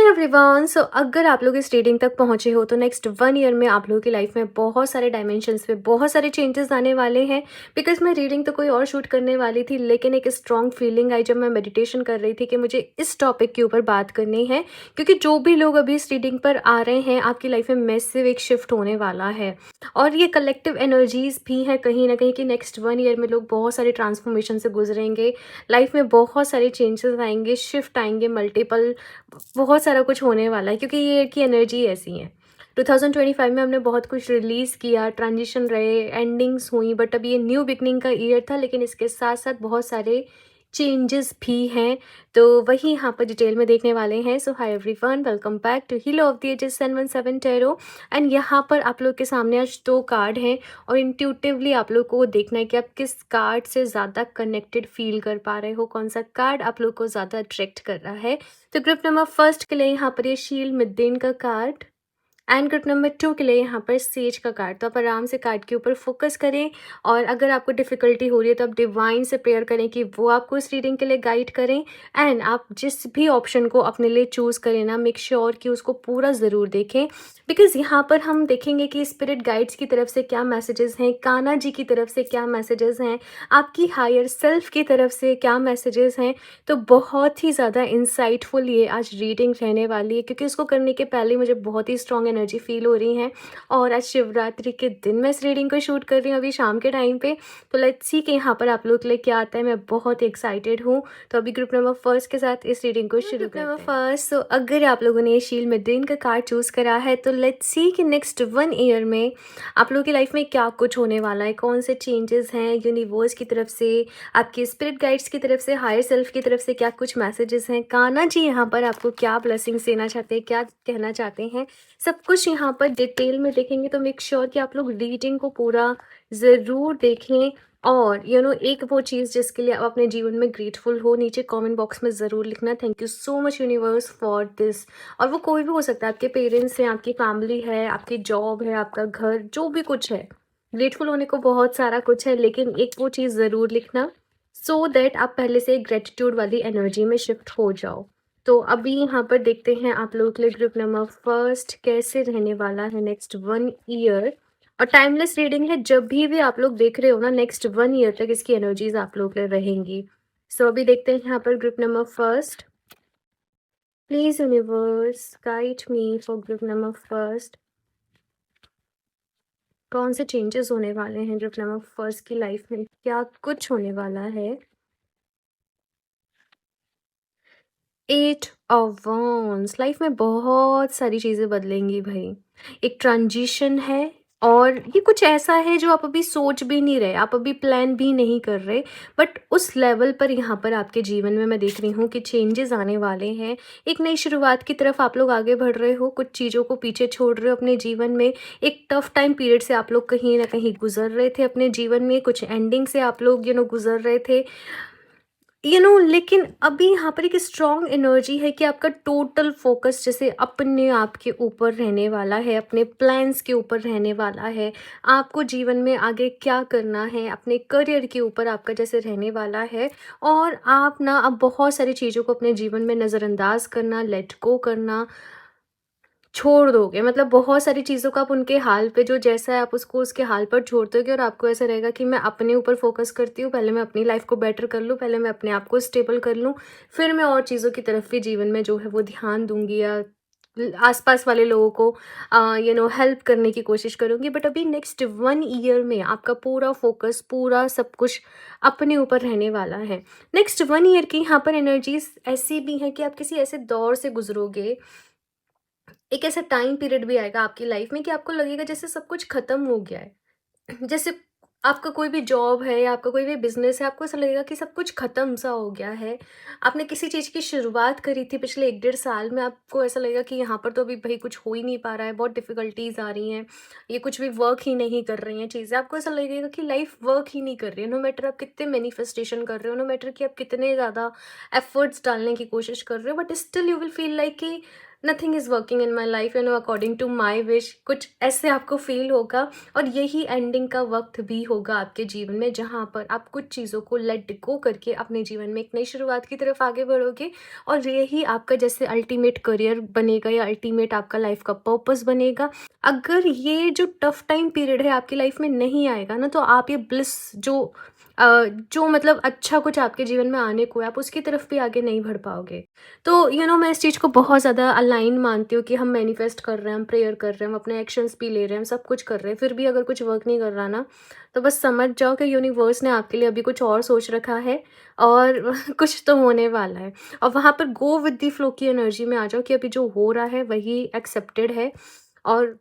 Everyone. सो अगर आप लोग इस रीडिंग तक पहुंचे हो तो नेक्स्ट 1 ईयर में आप लोगों की लाइफ में बहुत सारे डायमेंशंस पे बहुत सारे चेंजेस आने वाले हैं। बिकॉज मैं रीडिंग तो कोई और शूट करने वाली थी, लेकिन एक स्ट्रॉन्ग फीलिंग आई जब मैं मेडिटेशन कर रही थी कि मुझे इस टॉपिक के ऊपर बात करनी है। क्योंकि जो भी लोग अभी इस रीडिंग पर आ रहे हैं, आपकी लाइफ में मैसिव एक शिफ्ट होने वाला है। और ये कलेक्टिव एनर्जीज भी हैं कहीं ना कहीं कि नेक्स्ट 1 ईयर में लोग बहुत सारे ट्रांसफॉर्मेशन से गुजरेंगे। लाइफ में बहुत सारे चेंजेस आएंगे, शिफ्ट आएंगे, मल्टीपल बहुत सारा कुछ होने वाला है, क्योंकि ये की एनर्जी ऐसी है। 2025 में हमने बहुत कुछ रिलीज़ किया, ट्रांजिशन रहे, एंडिंग्स हुई, बट अभी ये न्यू बिगनिंग का ईयर था, लेकिन इसके साथ साथ बहुत सारे चेंजेस भी हैं। तो वही यहाँ पर डिटेल में देखने वाले हैं। So hi everyone, welcome back to heal of the ages 717 tarot. एंड यहाँ पर आप लोग के सामने आज 2 कार्ड हैं और इंट्यूटिवली आप लोग को देखना है कि आप किस कार्ड से ज़्यादा कनेक्टेड फील कर पा रहे हो, कौन सा कार्ड आप लोग को ज़्यादा अट्रैक्ट कर रहा है। तो ग्रुप नंबर फर्स्ट के लिए यहाँ पर ये शील्ड मिडेन का कार्ड, एंड ग्रुप नंबर 2 के लिए यहाँ पर सेज का कार्ड। तो आप आराम से कार्ड के ऊपर फोकस करें, और अगर आपको डिफ़िकल्टी हो रही है तो आप डिवाइन से प्रेयर करें कि वो आपको इस रीडिंग के लिए गाइड करें। एंड आप जिस भी ऑप्शन को अपने लिए चूज़ करें ना, मेक श्योर कि उसको पूरा ज़रूर देखें। बिकॉज़ यहाँ पर हम देखेंगे कि स्पिरिट गाइड्स की तरफ से क्या मैसेजेस हैं, कान्हा जी की तरफ से क्या मैसेजेस हैं, आपकी हायर सेल्फ की तरफ से क्या मैसेजेस हैं। तो बहुत ही ज़्यादा इंसाइटफुल ये आज रीडिंग रहने वाली है, क्योंकि इसको करने के पहले मुझे बहुत ही स्ट्रॉन्ग एनर्जी फील हो रही है। और आज शिवरात्रि के दिन मैं इस रीडिंग को शूट कर रही हूँ अभी शाम के टाइम पे। तो लेट्स सी कि यहाँ पर आप लोग के लिए क्या आता है। मैं बहुत एक्साइटेड हूँ। तो अभी ग्रुप नंबर फर्स्ट के साथ इस रीडिंग को शुरू करते हैं। ग्रुप नंबर फर्स्ट, तो अगर आप लोगों ने शील्ड मिडेन का कार्ड चूज़ करा है तो लेट्स सी कि नेक्स्ट 1 ईयर में आप लोगों की लाइफ में क्या कुछ होने वाला है, कौन से चेंजेस हैं यूनिवर्स की तरफ से, आपके स्पिरिट गाइड्स की तरफ से, हायर सेल्फ की तरफ से क्या कुछ मैसेजेस हैं, कान्हा जी यहाँ पर आपको क्या ब्लेसिंग्स देना चाहते हैं, क्या कहना चाहते हैं, सब कुछ यहाँ पर डिटेल में देखेंगे। तो मेक श्योर कि आप लोग रीडिंग को पूरा ज़रूर देखें। और एक वो चीज़ जिसके लिए आप अपने जीवन में ग्रेटफुल हो, नीचे कमेंट बॉक्स में ज़रूर लिखना, thank you so much universe for this. और वो कोई भी हो सकता है, आपके पेरेंट्स हैं, आपकी फैमिली है, आपकी जॉब है, आपका घर, जो भी कुछ है। ग्रेटफुल होने को बहुत सारा कुछ है, लेकिन एक वो चीज़ ज़रूर लिखना, सो दैट आप पहले से ग्रेटिट्यूड वाली एनर्जी में शिफ्ट हो जाओ। तो अभी यहाँ पर देखते हैं आप लोगों के लिए ग्रुप नंबर फर्स्ट कैसे रहने वाला है नेक्स्ट 1 ईयर। और टाइमलेस रीडिंग है, जब भी आप लोग देख रहे हो ना, नेक्स्ट 1 ईयर तक इसकी एनर्जीज आप लोग के लिए रहेंगी। सो अभी देखते हैं यहाँ पर group number first. Please universe guide me for group number first. कौन से चेंजेस होने वाले हैं ग्रुप नंबर फर्स्ट की लाइफ में, क्या कुछ होने वाला है। 8 ऑफ वॉन्ड्स, लाइफ में बहुत सारी चीज़ें बदलेंगी भाई। एक ट्रांजिशन है, और ये कुछ ऐसा है जो आप अभी सोच भी नहीं रहे, आप अभी प्लान भी नहीं कर रहे, बट उस लेवल पर यहाँ पर आपके जीवन में मैं देख रही हूँ कि चेंजेस आने वाले हैं। एक नई शुरुआत की तरफ आप लोग आगे बढ़ रहे हो, कुछ चीज़ों को पीछे छोड़ रहे हो अपने जीवन में। एक टफ टाइम पीरियड से आप लोग कहीं ना कहीं गुजर रहे थे अपने जीवन में, कुछ एंडिंग से आप लोग गुजर रहे थे। लेकिन अभी यहाँ पर एक स्ट्रॉन्ग एनर्जी है कि आपका टोटल फोकस जैसे अपने आप के ऊपर रहने वाला है, अपने प्लान्स के ऊपर रहने वाला है। आपको जीवन में आगे क्या करना है, अपने करियर के ऊपर आपका जैसे रहने वाला है। और आप ना अब बहुत सारी चीज़ों को अपने जीवन में नज़रअंदाज करना, लेट गो करना छोड़ दोगे। मतलब बहुत सारी चीज़ों को आप उनके हाल पे, जो जैसा है आप उसको उसके हाल पर छोड़ दोगे, और आपको ऐसा रहेगा कि मैं अपने ऊपर फोकस करती हूँ, पहले मैं अपनी लाइफ को बेटर कर लूँ, पहले मैं अपने आप को स्टेबल कर लूँ, फिर मैं और चीज़ों की तरफ भी जीवन में जो है वो ध्यान दूंगी, या आसपास वाले लोगों को हेल्प करने की कोशिश करूँगी। बट अभी नेक्स्ट 1 ईयर में आपका पूरा फोकस, पूरा सब कुछ अपने ऊपर रहने वाला है। नेक्स्ट 1 ईयर की यहाँ पर एनर्जीज ऐसी भी हैं कि आप किसी ऐसे दौर से गुजरोगे, एक ऐसा टाइम पीरियड भी आएगा आपकी लाइफ में कि आपको लगेगा जैसे सब कुछ खत्म हो गया है। जैसे आपका कोई भी जॉब है या आपका कोई भी बिजनेस है, आपको ऐसा लगेगा कि सब कुछ खत्म सा हो गया है। आपने किसी चीज़ की शुरुआत करी थी पिछले 1 डेढ़ साल में, आपको ऐसा लगेगा कि यहाँ पर तो अभी भाई कुछ हो ही नहीं पा रहा है, बहुत डिफिकल्टीज आ रही हैं, ये कुछ भी वर्क ही नहीं कर रही हैं चीज़ें। आपको ऐसा लगेगा कि लाइफ वर्क ही नहीं कर रही है, नो मैटर आप कितने मैनिफेस्टेशन कर रहे हो, नो मैटर कि आप कितने ज़्यादा एफर्ट्स डालने की कोशिश कर रहे हो, but still you will feel like कि nothing is working in my life according to my wish, कुछ ऐसे आपको फील होगा। और यही एंडिंग का वक्त भी होगा आपके जीवन में, जहाँ पर आप कुछ चीज़ों को लेट गो करके अपने जीवन में एक नई शुरुआत की तरफ आगे बढ़ोगे। और यही आपका जैसे अल्टीमेट करियर बनेगा या अल्टीमेट आपका लाइफ का पर्पस बनेगा। अगर ये जो टफ टाइम पीरियड है आपकी लाइफ में नहीं आएगा ना, तो आप ये ब्लिस जो मतलब अच्छा कुछ आपके जीवन में आने को है, आप उसकी तरफ भी आगे नहीं बढ़ पाओगे। तो मैं इस चीज़ को बहुत ज़्यादा अलाइन मानती हूँ कि हम मैनिफेस्ट कर रहे हैं, हम प्रेयर कर रहे हैं, हम अपने एक्शंस भी ले रहे हैं, हम सब कुछ कर रहे हैं, फिर भी अगर कुछ वर्क नहीं कर रहा ना, तो बस समझ जाओ कि यूनिवर्स ने आपके लिए अभी कुछ और सोच रखा है। और कुछ तो होने वाला है। और वहाँ पर गो विद द फ्लो की एनर्जी में आ जाओ कि अभी जो हो रहा है वही एक्सेप्टेड है। और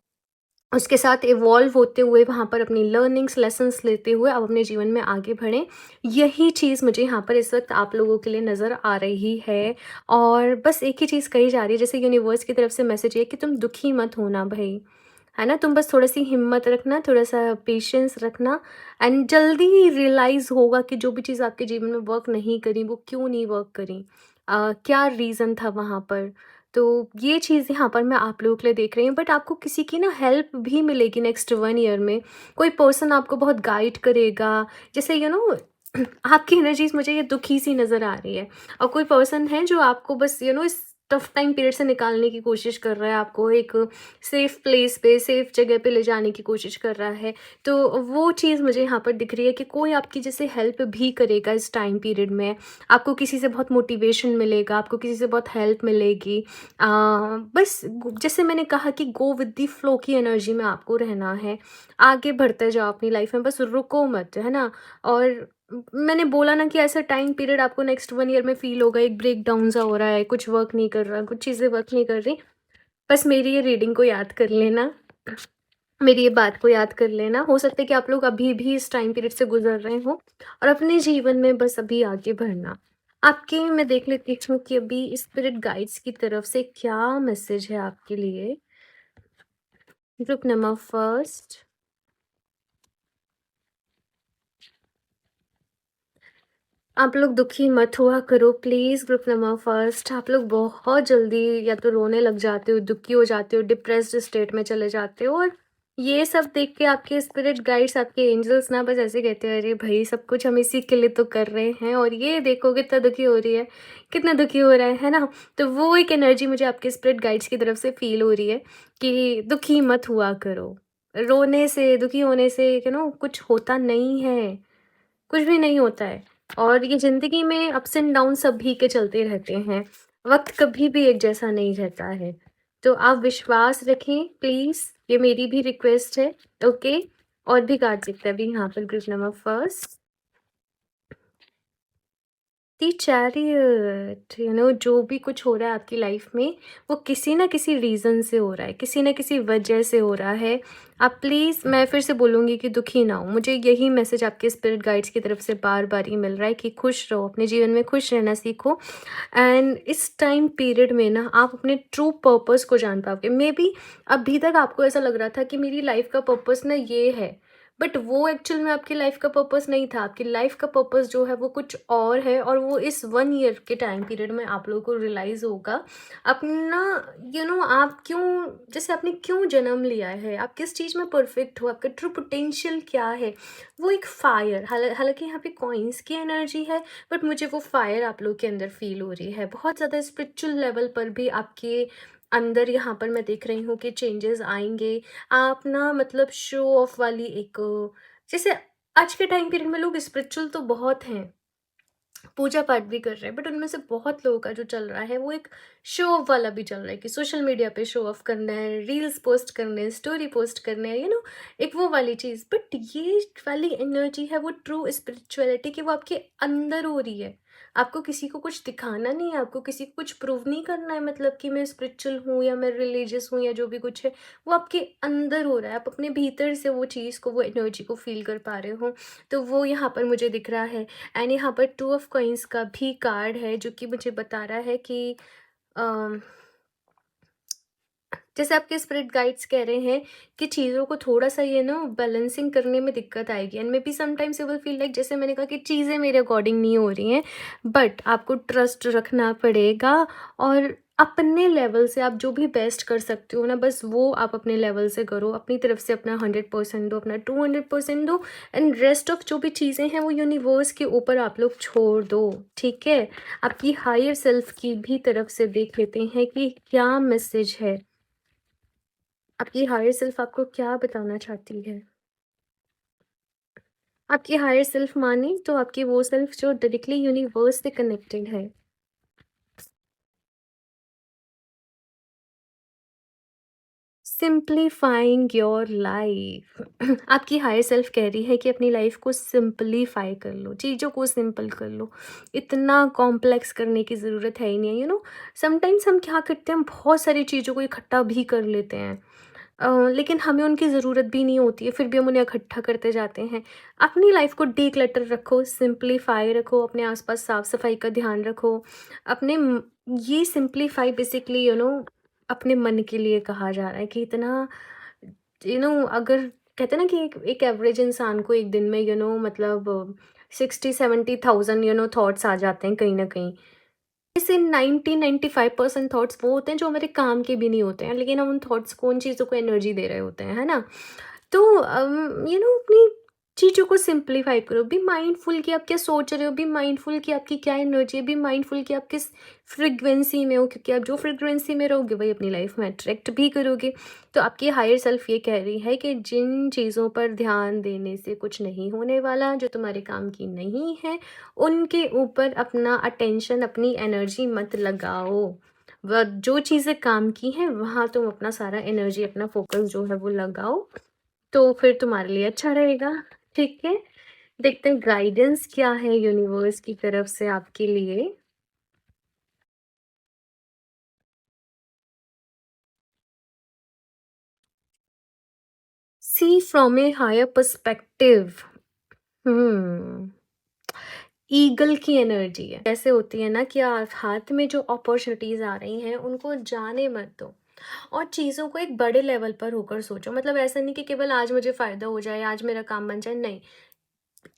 उसके साथ इवॉल्व होते हुए वहाँ पर अपनी लर्निंग्स, लेसन्स लेते हुए आप अपने जीवन में आगे बढ़ें। यही चीज़ मुझे यहाँ पर इस वक़्त आप लोगों के लिए नज़र आ रही है। और बस एक ही चीज़ कही जा रही है, जैसे यूनिवर्स की तरफ से मैसेज ये है कि तुम दुखी मत होना भई, है ना? तुम बस थोड़ी-सी हिम्मत रखना, थोड़ा-सा पेशेंस रखना। एंड जल्दी ही रियलाइज़ होगा कि जो भी चीज़ आपके जीवन में वर्क नहीं करी, वो क्यों नहीं वर्क करी? क्या रीज़न था वहाँ पर? तो ये चीज़ यहाँ पर मैं आप लोगों के लिए देख रही हूँ, बट आपको किसी की ना हेल्प भी मिलेगी नेक्स्ट 1 ईयर में। कोई पर्सन आपको बहुत गाइड करेगा, जैसे आपकी एनर्जीज़ मुझे ये दुखी सी नज़र आ रही है। और कोई पर्सन है जो आपको बस इस टफ टाइम पीरियड से निकालने की कोशिश कर रहा है, आपको एक सेफ प्लेस पे, सेफ जगह पे ले जाने की कोशिश कर रहा है। तो वो चीज़ मुझे यहाँ पर दिख रही है कि कोई आपकी जैसे हेल्प भी करेगा इस टाइम पीरियड में। आपको किसी से बहुत मोटिवेशन मिलेगा, आपको किसी से बहुत हेल्प मिलेगी। बस जैसे मैंने कहा कि गो विद द फ्लो की एनर्जी में आपको रहना है। आगे बढ़ते जाओ अपनी लाइफ में, बस रुको मत, है ना? और मैंने बोला ना कि ऐसा टाइम पीरियड आपको नेक्स्ट 1 ईयर में फ़ील होगा, एक ब्रेकडाउन सा हो रहा है, कुछ वर्क नहीं कर रहा, कुछ चीज़ें वर्क नहीं कर रही। बस मेरी ये रीडिंग को याद कर लेना, मेरी ये बात को याद कर लेना। हो सकता है कि आप लोग अभी भी इस टाइम पीरियड से गुज़र रहे हों और अपने जीवन में बस अभी आगे बढ़ना। आपके मैं देख लेती हूँ कि अभी स्पिरिट गाइड्स की तरफ से क्या मैसेज है आपके लिए। ग्रुप नंबर फर्स्ट, आप लोग दुखी मत हुआ करो प्लीज़। ग्रुप नंबर फर्स्ट, आप लोग बहुत जल्दी या तो रोने लग जाते हो, दुखी हो जाते हो, डिप्रेस्ड स्टेट में चले जाते हो। और ये सब देख के आपके स्पिरिट गाइड्स, आपके एंजल्स ना बस ऐसे कहते हैं, अरे भाई सब कुछ हम इसी के लिए तो कर रहे हैं, और ये देखो कितना दुखी हो रही है, कितना दुखी हो रहा है ना? तो वो एक एनर्जी मुझे आपके स्पिरिट गाइड्स की तरफ से फील हो रही है कि दुखी मत हुआ करो। रोने से, दुखी होने से कुछ होता नहीं है, कुछ भी नहीं होता है। और ये ज़िंदगी में अप्स एंड डाउन सभी के चलते रहते हैं। वक़्त कभी भी एक जैसा नहीं रहता है। तो आप विश्वास रखें प्लीज़, ये मेरी भी रिक्वेस्ट है, ओके? और भी कार्ड दिखता है अभी यहाँ पर ग्रुप नंबर फर्स्ट। दी चैरियट, जो भी कुछ हो रहा है आपकी लाइफ में, वो किसी ना किसी रीज़न से हो रहा है, किसी ना किसी वजह से हो रहा है। आप प्लीज़, मैं फिर से बोलूँगी कि दुखी ना हो। मुझे यही मैसेज आपके स्पिरिट गाइड्स की तरफ से बार बार ही मिल रहा है कि खुश रहो, अपने जीवन में खुश रहना सीखो। एंड इस टाइम पीरियड में ना आप अपने ट्रू पर्पस को जान पाओगे। मे बी अभी तक आपको ऐसा लग रहा था कि मेरी लाइफ का पर्पस ना ये है, बट वो एक्चुअल में आपकी लाइफ का पर्पस नहीं था। आपकी लाइफ का पर्पस जो है वो कुछ और है, और वो इस 1 ईयर के टाइम पीरियड में आप लोगों को रियलाइज़ होगा। अपना आप क्यों, जैसे आपने क्यों जन्म लिया है, आप किस चीज़ में परफेक्ट हो, आपका ट्रू पोटेंशियल क्या है, वो एक फायर। हालांकि यहाँ पे कॉइन्स की एनर्जी है, बट मुझे वो फायर आप लोग के अंदर फील हो रही है। बहुत ज़्यादा स्पिरिचुअल लेवल पर भी आपके अंदर यहाँ पर मैं देख रही हूँ कि चेंजेस आएंगे। आप ना मतलब शो ऑफ वाली एक, जैसे आज के टाइम पीरियड में लोग स्पिरिचुअल तो बहुत हैं, पूजा पाठ भी कर रहे हैं, बट उनमें से बहुत लोगों का जो चल रहा है वो एक शो ऑफ वाला भी चल रहा है कि सोशल मीडिया पे शो ऑफ करना है, रील्स पोस्ट करने हैं, स्टोरी पोस्ट करने हैं, एक वो वाली चीज़। बट ये वाली एनर्जी है वो ट्रू स्पिरिचुअलिटी की, वो आपके अंदर हो रही है। आपको किसी को कुछ दिखाना नहीं है, आपको किसी को कुछ प्रूव नहीं करना है, मतलब कि मैं स्पिरिचुअल हूँ या मैं रिलीजियस हूँ या जो भी कुछ है, वो आपके अंदर हो रहा है। आप अपने भीतर से वो चीज़ को, वो एनर्जी को फील कर पा रहे हो। तो वो यहाँ पर मुझे दिख रहा है। एंड यहाँ पर 2 ऑफ कॉइन्स का भी कार्ड है, जो कि मुझे बता रहा है कि अम, जैसे आपके स्पिरिट गाइड्स कह रहे हैं कि चीज़ों को थोड़ा-सा बैलेंसिंग करने में दिक्कत आएगी। And may be sometimes you will feel like, जैसे मैंने कहा कि चीज़ें मेरे अकॉर्डिंग नहीं हो रही हैं, बट आपको ट्रस्ट रखना पड़ेगा। और अपने लेवल से आप जो भी बेस्ट कर सकते हो ना, बस वो आप अपने लेवल से करो। अपनी तरफ से अपना 100% दो, अपना 200% दो, एंड रेस्ट ऑफ जो भी चीज़ें हैं वो यूनिवर्स के ऊपर आप लोग छोड़ दो, ठीक है? आपकी हायर सेल्फ की भी तरफ से देख लेते हैं कि क्या मैसेज है। आपकी हायर सेल्फ आपको क्या बताना चाहती है? आपकी हायर सेल्फ माने तो आपकी वो सेल्फ जो डायरेक्टली यूनिवर्स से कनेक्टेड है। Simplifying your life. आपकी हायर सेल्फ कह रही है कि अपनी लाइफ को सिंप्लीफाई कर लो, चीज़ों को सिंपल कर लो। इतना कॉम्प्लेक्स करने की ज़रूरत है ही नहीं है, समटाइम्स हम क्या करते हैं, हम बहुत सारी चीज़ों को इकट्ठा भी कर लेते हैं। लेकिन हमें उनकी ज़रूरत भी नहीं होती है, फिर भी हम उन्हें इकट्ठा करते जाते हैं। अपनी लाइफ को डीक्लटर रखो, सिंप्लीफाई रखो, अपने आसपास साफ सफाई का ध्यान रखो। ये सिंप्लीफाई बेसिकली अपने मन के लिए कहा जा रहा है कि इतना अगर कहते हैं ना कि एक एवरेज इंसान को एक दिन में मतलब 60-70,000 थॉट्स आ जाते हैं कहीं ना कहीं। इससे 90-95% थॉट्स वो होते हैं जो हमारे काम के भी नहीं होते हैं, लेकिन हम उन थॉट्स को, उन चीज़ों को एनर्जी दे रहे होते हैं, है ना? तो अपनी चीज़ों को सिंप्लीफाई करो। बी माइंडफुल कि आप क्या सोच रहे हो, बी माइंडफुल कि आपकी क्या एनर्जी है, बी माइंडफुल कि आप किस फ्रीक्वेंसी में हो, क्योंकि आप जो फ्रीक्वेंसी में रहोगे वही अपनी लाइफ में अट्रैक्ट भी करोगे। तो आपकी हायर सेल्फ ये कह रही है कि जिन चीज़ों पर ध्यान देने से कुछ नहीं होने वाला, जो तुम्हारे काम की नहीं है, उनके ऊपर अपना अटेंशन, अपनी एनर्जी मत लगाओ। जो चीज़ें काम की हैं वहाँ तुम अपना सारा एनर्जी, अपना फोकस जो है वो लगाओ, तो फिर तुम्हारे लिए अच्छा रहेगा, ठीक है? देखते हैं गाइडेंस क्या है यूनिवर्स की तरफ से आपके लिए। See from a higher perspective. Hmm eagle की एनर्जी है। कैसे होती है ना कि आप हाथ में जो अपॉर्चुनिटीज आ रही हैं उनको जाने मत दो, और चीज़ों को एक बड़े लेवल पर होकर सोचो। मतलब ऐसा नहीं कि केवल आज मुझे फ़ायदा हो जाए, आज मेरा काम बन जाए, नहीं।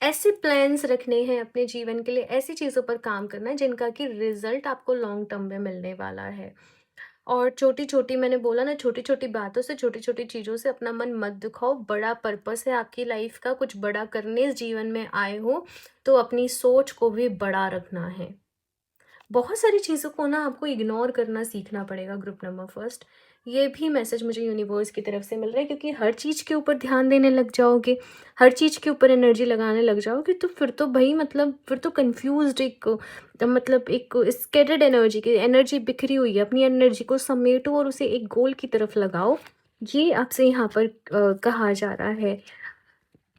ऐसे प्लान्स रखने हैं अपने जीवन के लिए, ऐसी चीज़ों पर काम करना है जिनका कि रिजल्ट आपको लॉन्ग टर्म में मिलने वाला है। और छोटी-छोटी, मैंने बोला ना, छोटी-छोटी बातों से, छोटी-छोटी चीज़ों से अपना मन मत दुखाओ। बड़ा पर्पस है आपकी लाइफ का, कुछ बड़ा करने इस जीवन में आए हो, तो अपनी सोच को भी बड़ा रखना है। बहुत सारी चीज़ों को ना आपको इग्नोर करना सीखना पड़ेगा, ग्रुप नंबर फर्स्ट। ये भी मैसेज मुझे यूनिवर्स की तरफ से मिल रहा है, क्योंकि हर चीज़ के ऊपर ध्यान देने लग जाओगे, हर चीज़ के ऊपर एनर्जी लगाने लग जाओगे, तो फिर तो भाई मतलब फिर तो कंफ्यूज्ड मतलब एक स्कैटर्ड एनर्जी की एनर्जी बिखरी हुई है। अपनी एनर्जी को समेटो और उसे एक गोल की तरफ लगाओ। ये आपसे यहाँ पर कहा जा रहा है।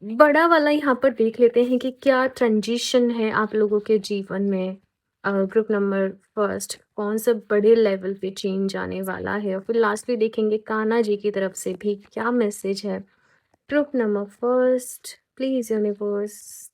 बड़ा वाला यहाँ पर देख लेते हैं कि क्या ट्रांजिशन है आप लोगों के जीवन में। ग्रुप नंबर फर्स्ट, कौन सा बड़े लेवल पे चेंज आने वाला है, और फिर लास्टली देखेंगे कान्हा जी की तरफ से भी क्या मैसेज है। Group number first, please universe,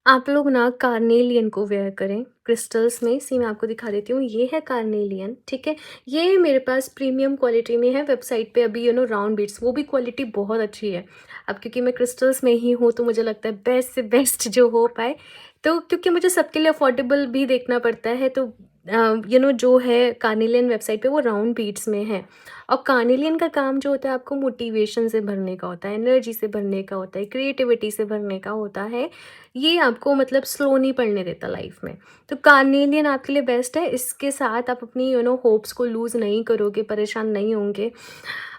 आप लोग ना कार्नेलियन को वेयर करें क्रिस्टल्स में। सी मैं आपको दिखा देती हूँ, ये है कार्नेलियन, ठीक है? ये मेरे पास प्रीमियम क्वालिटी में है, वेबसाइट पे अभी राउंड बीट्स, वो भी क्वालिटी बहुत अच्छी है। अब क्योंकि मैं क्रिस्टल्स में ही हूँ तो मुझे लगता है बेस्ट से बेस्ट जो हो पाए, तो क्योंकि मुझे सबके लिए अफोर्डेबल भी देखना पड़ता है, तो जो है कार्नेलियन वेबसाइट पे वो राउंड बीट्स में है। और कार्नेलियन का काम जो होता है आपको मोटिवेशन से भरने का होता है, एनर्जी से भरने का होता है, क्रिएटिविटी से भरने का होता है। ये आपको मतलब स्लो नहीं पड़ने देता लाइफ में। तो कार्नेलियन आपके लिए बेस्ट है। इसके साथ आप अपनी होप्स को लूज़ नहीं करोगे, परेशान नहीं होंगे,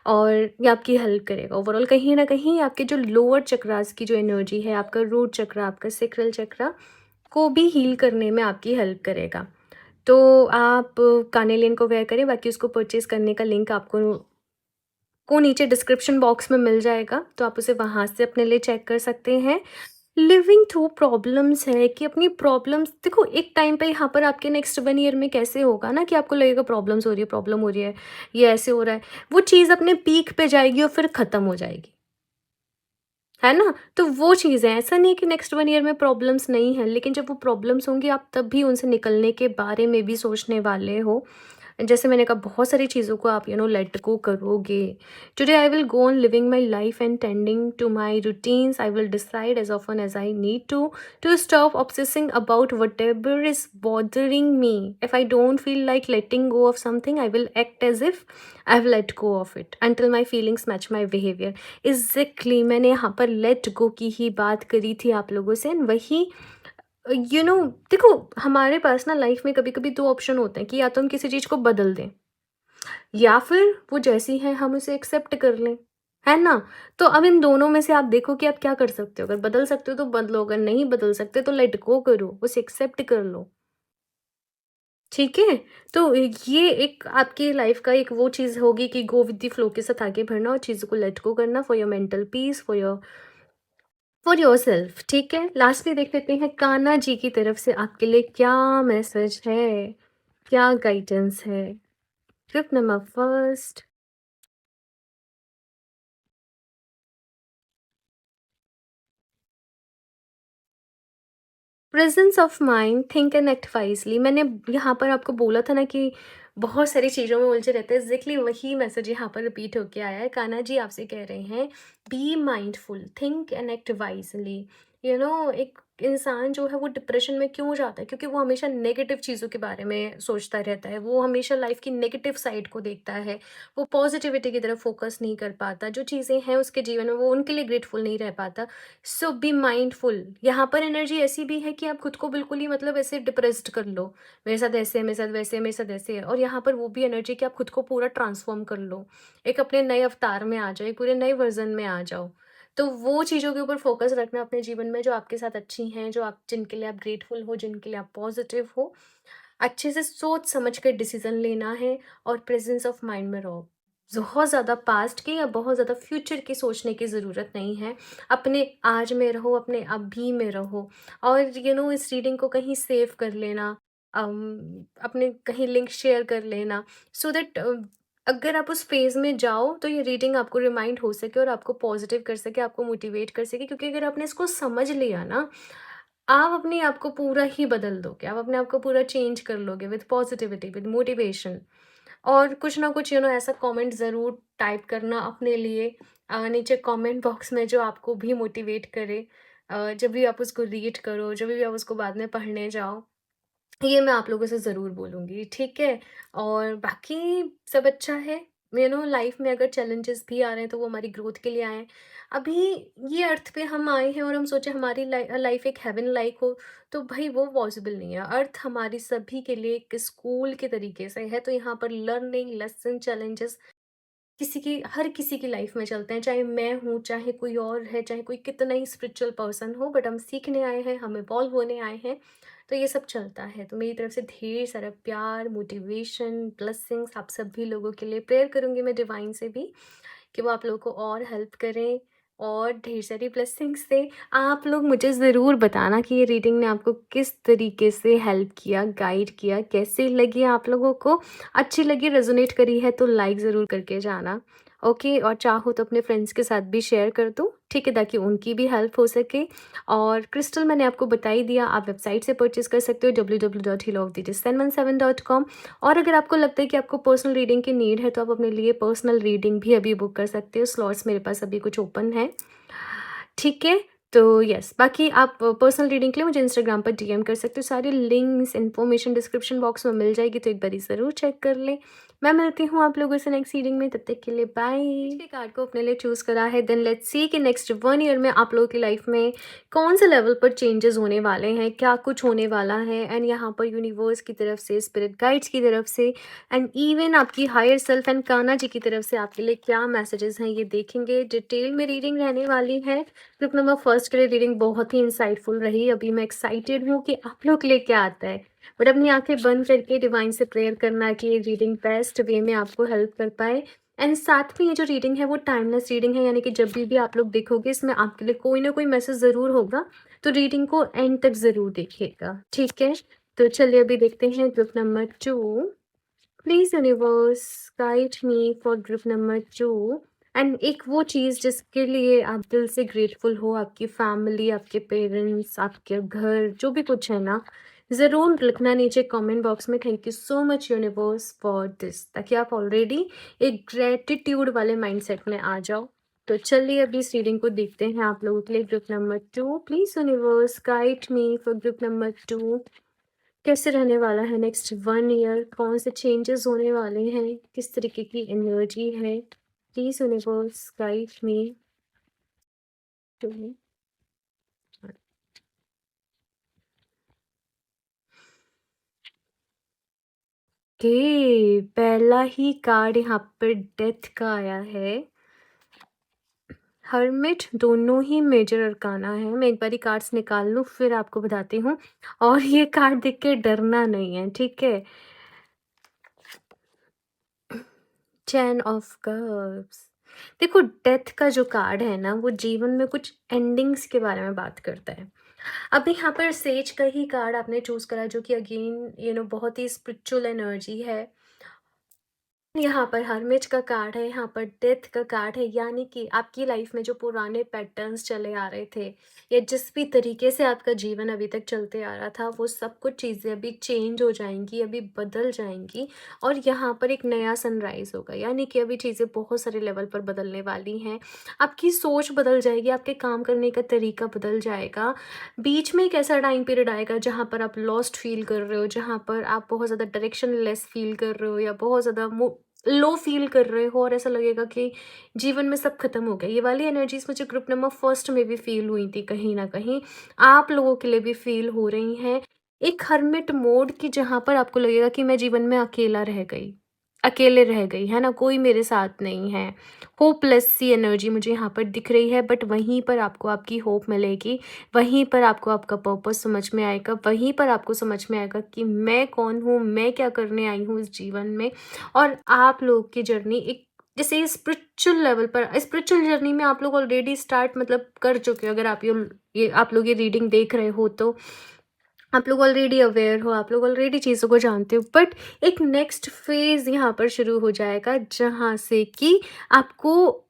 और ये आपकी हेल्प करेगा ओवरऑल। कहीं ना कहीं आपके जो लोअर चक्रास की जो एनर्जी है, आपका रूट चक्र, आपका सेक्रल चक्र को भी हील करने में आपकी हेल्प करेगा। तो आप कार्नेलियन को वेयर करें। बाकी उसको परचेज करने का लिंक आपको नीचे डिस्क्रिप्शन बॉक्स में मिल जाएगा, तो आप उसे वहाँ से अपने लिए चेक कर सकते हैं। लिविंग थ्रू प्रॉब्लम्स है कि अपनी प्रॉब्लम्स देखो, एक टाइम पे यहाँ पर आपके नेक्स्ट 1 ईयर में कैसे होगा ना कि आपको लगेगा प्रॉब्लम्स हो रही है, प्रॉब्लम हो रही है, ये ऐसे हो रहा है। वो चीज़ अपने पीक पे जाएगी और फिर ख़त्म हो जाएगी, है ना? तो वो चीज़ है, ऐसा नहीं है कि नेक्स्ट 1 ईयर में प्रॉब्लम्स नहीं है, लेकिन जब वो प्रॉब्लम्स होंगी आप तब भी उनसे निकलने के बारे में भी सोचने वाले हो। जैसे मैंने कहा बहुत सारी चीज़ों को आप लेट गो करोगे। Today I will go on living my life and tending to my routines. I will decide as often as I need to stop obsessing about whatever is bothering me. If I don't feel like letting go of something I will act as if I have let go of it until my feelings match my behaviour. Exactly मैंने यहाँ पर let go की ही बात करी थी आप लोगों से, एंड वही देखो हमारे पास ना लाइफ में कभी कभी दो ऑप्शन होते हैं कि या तो हम किसी चीज को बदल दें या फिर वो जैसी है हम उसे एक्सेप्ट कर लें, है ना। तो अब इन दोनों में से आप देखो कि आप क्या कर सकते हो। अगर बदल सकते हो तो बदलो, अगर नहीं बदल सकते तो लेट गो करो, उसे एक्सेप्ट कर लो। ठीक है, तो ये एक आपकी लाइफ का एक वो चीज होगी कि गो विद द फ्लो के साथ आगे बढ़ना और चीजों को लेट गो करना for your mental peace, for yourself. ठीक है, लास्टली देख लेते हैं कान्हा जी की तरफ से आपके लिए क्या मैसेज है, क्या गाइडेंस है। Trip number first, presence of mind, think and act wisely. मैंने यहाँ पर आपको बोला था ना कि बहुत सारी चीज़ों में उलझे रहते हैं, एग्जैक्टली वही मैसेज यहाँ पर रिपीट होके आया है। कान्हा जी आपसे कह रहे हैं be mindful, think and act wisely. एक इंसान जो है वो डिप्रेशन में क्यों जाता है, क्योंकि वो हमेशा नेगेटिव चीज़ों के बारे में सोचता रहता है, वो हमेशा लाइफ की नेगेटिव साइड को देखता है, वो पॉजिटिविटी की तरफ फोकस नहीं कर पाता, जो चीज़ें हैं उसके जीवन में वो उनके लिए ग्रेटफुल नहीं रह पाता। सो बी माइंडफुल। यहाँ पर एनर्जी ऐसी भी है कि आप खुद को बिल्कुल ही मतलब ऐसे डिप्रेस्ड कर लो, मेरे साथ ऐसे है, मेरे साथ वैसे है, मेरे साथ ऐसे है। और यहाँ पर वो भी एनर्जी कि आप खुद को पूरा ट्रांसफॉर्म कर लो, एक अपने नए अवतार में आ जाओ, एक पूरे नए वर्जन में आ जाओ। तो वो चीज़ों के ऊपर फोकस रखना अपने जीवन में जो आपके साथ अच्छी हैं, जो आप जिनके लिए आप ग्रेटफुल हो, जिनके लिए आप पॉजिटिव हो। अच्छे से सोच समझ कर डिसीजन लेना है और प्रेजेंस ऑफ माइंड में रहो। बहुत ज़्यादा पास्ट की या बहुत ज़्यादा फ्यूचर की सोचने की ज़रूरत नहीं है। अपने आज में रहो, अपने अभी में रहो। और इस रीडिंग को कहीं सेव कर लेना, अपने कहीं लिंक शेयर कर लेना, सो दैट अगर आप उस फेज़ में जाओ तो ये रीडिंग आपको रिमाइंड हो सके और आपको पॉजिटिव कर सके, आपको मोटिवेट कर सके। क्योंकि अगर आपने इसको समझ लिया ना, आप अपने आप को पूरा ही बदल दोगे, आप अपने आप को पूरा चेंज कर लोगे विद पॉजिटिविटी, विद मोटिवेशन। और कुछ ना कुछ ऐसा कमेंट ज़रूर टाइप करना अपने लिए नीचे कमेंट बॉक्स में, जो आपको भी मोटिवेट करे। जब भी आप उसको रीड करो, जब भी आप उसको बाद में पढ़ने जाओ, ये मैं आप लोगों से ज़रूर बोलूँगी, ठीक है? और बाकी सब अच्छा है। लाइफ में अगर चैलेंजेस भी आ रहे हैं तो वो हमारी ग्रोथ के लिए आए हैं। अभी ये अर्थ पे हम आए हैं और हम सोचे हमारी लाइफ एक हेवन लाइक हो, तो भाई वो पॉसिबल नहीं है। अर्थ हमारी सभी के लिए एक स्कूल के तरीके से है, तो यहाँ पर लर्निंग, लेसन, चैलेंजेस हर किसी की लाइफ में चलते हैं। चाहे मैं हूँ, चाहे कोई और है, चाहे कोई कितना ही स्पिरिचुअल पर्सन हो, बट हम सीखने आए हैं, हम इवॉल्व होने आए हैं। तो ये सब चलता है। तो मेरी तरफ से ढेर सारा प्यार, मोटिवेशन, ब्लेसिंग्स आप सभी लोगों के लिए। प्रेयर करूँगी मैं डिवाइन से भी कि वो आप लोगों को और हेल्प करें और ढेर सारी ब्लेसिंग्स दें। आप लोग मुझे ज़रूर बताना कि ये रीडिंग ने आपको किस तरीके से हेल्प किया, गाइड किया, कैसी लगी आप लोगों को। अच्छी लगी, रेजोनेट करी है तो लाइक ज़रूर करके जाना। ओके, और चाहो तो अपने फ्रेंड्स के साथ भी शेयर कर दो, ठीक है, ताकि उनकी भी हेल्प हो सके। और क्रिस्टल मैंने आपको बता ही दिया, आप वेबसाइट से परचेज़ कर सकते हो www.healofthedis717.com। और अगर आपको लगता है कि आपको पर्सनल रीडिंग की नीड है तो आप अपने लिए पर्सनल रीडिंग भी अभी बुक कर सकते हो। स्लॉट्स मेरे पास अभी कुछ ओपन है, ठीक है। तो यस, बाकी आप पर्सनल रीडिंग के लिए मुझे इंस्टाग्राम पर डीएम कर सकते हो। सारी लिंक्स, इन्फॉर्मेशन डिस्क्रिप्शन बॉक्स में मिल जाएगी, तो एक बारी ज़रूर चेक कर लें। मैं मिलती हूँ आप लोगों से नेक्स्ट रीडिंग में, तब तक के लिए बाय। के कार्ड को अपने लिए चूज़ करा है, देन लेट्स सी कि नेक्स्ट 1 ईयर में आप लोगों की लाइफ में कौन से लेवल पर चेंजेस होने वाले हैं, क्या कुछ होने वाला है। एंड यहाँ पर यूनिवर्स की तरफ से, स्पिरिट गाइड्स की तरफ से, एंड इवन आपकी higher self and Kanha ji की तरफ से आपके लिए क्या मैसेजेस हैं, ये देखेंगे। डिटेल में रीडिंग रहने वाली है। ग्रुप नंबर फर्स्ट के लिए रीडिंग बहुत ही इंसाइटफुल रही। अभी मैं एक्साइटेड हूँ कि आप लोग के लिए क्या आता है, बट अपनी आंखें बंद करके डिवाइन से प्रेयर करना कि ये रीडिंग बेस्ट वे में आपको हेल्प कर पाए। एंड साथ में ये जो रीडिंग है वो टाइमलेस रीडिंग है, यानी कि जब भी आप लोग देखोगे इसमें आपके लिए कोई ना कोई मैसेज ज़रूर होगा, तो रीडिंग को एंड तक ज़रूर देखिएगा, ठीक है। तो चलिए अभी देखते हैं group number 2। Please universe guide me for group number 2। And एक वो चीज़ जिसके लिए आप दिल से ग्रेटफुल हो, आपकी फैमिली, आपके पेरेंट्स, आपके घर, जो भी कुछ है ना, ज़रूर लिखना नीचे कमेंट बॉक्स में thank you so much universe for this, ताकि आप ऑलरेडी एक ग्रेटिट्यूड वाले माइंडसेट में आ जाओ। तो चलिए अभी इस रीडिंग को देखते हैं आप लोगों के लिए। Group number 2, please universe guide me for group number 2। कैसे रहने वाला है नेक्स्ट 1 ईयर? कौन से चेंजेस होने वाले हैं? किस तरीके की एनर्जी है? Please universe guide me to. Okay, पहला ही कार्ड यहाँ पर डेथ का आया है। हर्मिट दोनों ही मेजर अरकाना है। मैं एक बारी कार्ड्स निकाल लूँ फिर आपको बताती हूँ। और ये कार्ड देख के डरना नहीं है, ठीक है? 10 ऑफ कप्स। देखो, डेथ का जो कार्ड है ना, वो जीवन में कुछ एंडिंग्स के बारे में बात करता है। अब यहाँ पर सेज का ही कार्ड आपने चूज करा, जो कि अगेन बहुत ही स्पिरिचुअल एनर्जी है। यहाँ पर हर्मिट का कार्ड है, यहाँ पर डेथ का कार्ड है, यानी कि आपकी लाइफ में जो पुराने पैटर्न्स चले आ रहे थे, या जिस भी तरीके से आपका जीवन अभी तक चलते आ रहा था, वो सब कुछ चीज़ें अभी चेंज हो जाएंगी, अभी बदल जाएंगी। और यहाँ पर एक नया सनराइज होगा, यानी कि अभी चीज़ें बहुत सारे लेवल पर बदलने वाली हैं। आपकी सोच बदल जाएगी, आपके काम करने का तरीका बदल जाएगा। बीच में एक ऐसा टाइम पीरियड आएगा जहाँ पर आप लॉस्ट फील कर रहे हो, जहाँ पर आप बहुत ज़्यादा डायरेक्शन लेस फील कर रहे हो, या बहुत ज़्यादा लो फील कर रहे हो, और ऐसा लगेगा कि जीवन में सब खत्म हो गया। ये वाली एनर्जीज मुझे ग्रुप नंबर फर्स्ट में भी फील हुई थी, कहीं ना कहीं आप लोगों के लिए भी फील हो रही हैं। एक हर्मिट मोड की, जहाँ पर आपको लगेगा कि मैं जीवन में अकेले रह गई, है ना, कोई मेरे साथ नहीं है। होपलेस सी एनर्जी मुझे यहाँ पर दिख रही है, बट वहीं पर आपको आपकी होप मिलेगी, वहीं पर आपको आपका पर्पस समझ में आएगा, वहीं पर आपको समझ में आएगा कि मैं कौन हूँ, मैं क्या करने आई हूँ इस जीवन में। और आप लोग की जर्नी एक, जैसे स्पिरिचुअल लेवल पर, स्पिरिचुअल जर्नी में आप लोग ऑलरेडी स्टार्ट मतलब कर चुके हो। अगर आप लोग ये रीडिंग देख रहे हो तो आप लोग ऑलरेडी अवेयर हो, आप लोग ऑलरेडी चीज़ों को जानते हो, बट एक नेक्स्ट फेज यहाँ पर शुरू हो जाएगा, जहाँ से कि आपको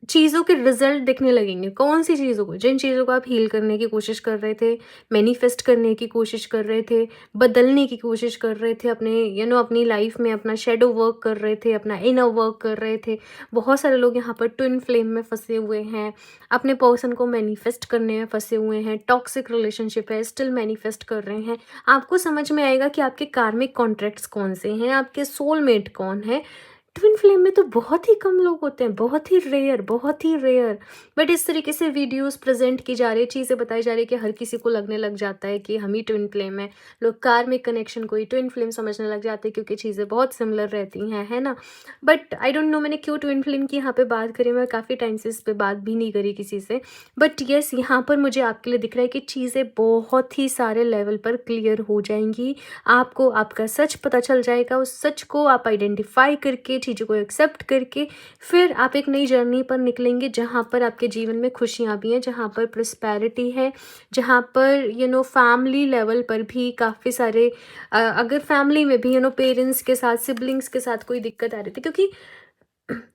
चीज़ों के रिजल्ट दिखने लगेंगे। कौन सी चीज़ों को? जिन चीज़ों को आप हील करने की कोशिश कर रहे थे, मैनिफेस्ट करने की कोशिश कर रहे थे, बदलने की कोशिश कर रहे थे, अपने अपनी लाइफ में अपना शेडो वर्क कर रहे थे, अपना इनर वर्क कर रहे थे। बहुत सारे लोग यहाँ पर ट्विन फ्लेम में फंसे हुए हैं, अपने पर्सन को मैनिफेस्ट करने में फंसे हुए हैं, टॉक्सिक रिलेशनशिप है, स्टिल मैनिफेस्ट कर रहे हैं। आपको समझ में आएगा कि आपके कार्मिक कॉन्ट्रैक्ट्स कौन से हैं, आपके सोलमेट कौन है। ट्विन फ्लेम में तो बहुत ही कम लोग होते हैं, बहुत ही रेयर, बहुत ही रेयर। बट इस तरीके से वीडियोस प्रेजेंट की जा रही है, चीज़ें बताई जा रही है कि हर किसी को लगने लग जाता है कि हम ही ट्विन फ्लेम है। लोग कार्मिक कनेक्शन को ही ट्विन फ्लेम समझने लग जाते हैं, क्योंकि चीज़ें बहुत सिमिलर रहती हैं, है ना। बट आई डोंट नो मैंने क्यों ट्विन फ्लेम की यहाँ पे बात करी। मैं काफ़ी टाइम से इस पर बात भी नहीं करी किसी से, बट येस, यहाँ पर मुझे आपके लिए दिख रहा है कि चीज़ें बहुत ही सारे लेवल पर क्लियर हो जाएंगी। आपको आपका सच पता चल जाएगा, उस सच को आप आइडेंटिफाई करके, चीज़ों को एक्सेप्ट करके, फिर आप एक नई जर्नी पर निकलेंगे, जहाँ पर आपके जीवन में खुशियाँ भी हैं, जहाँ पर प्रॉस्पेरिटी है, जहाँ पर फैमिली लेवल पर भी काफ़ी सारे अगर फैमिली में भी पेरेंट्स के साथ, सिबलिंग्स के साथ कोई दिक्कत आ रही थी, क्योंकि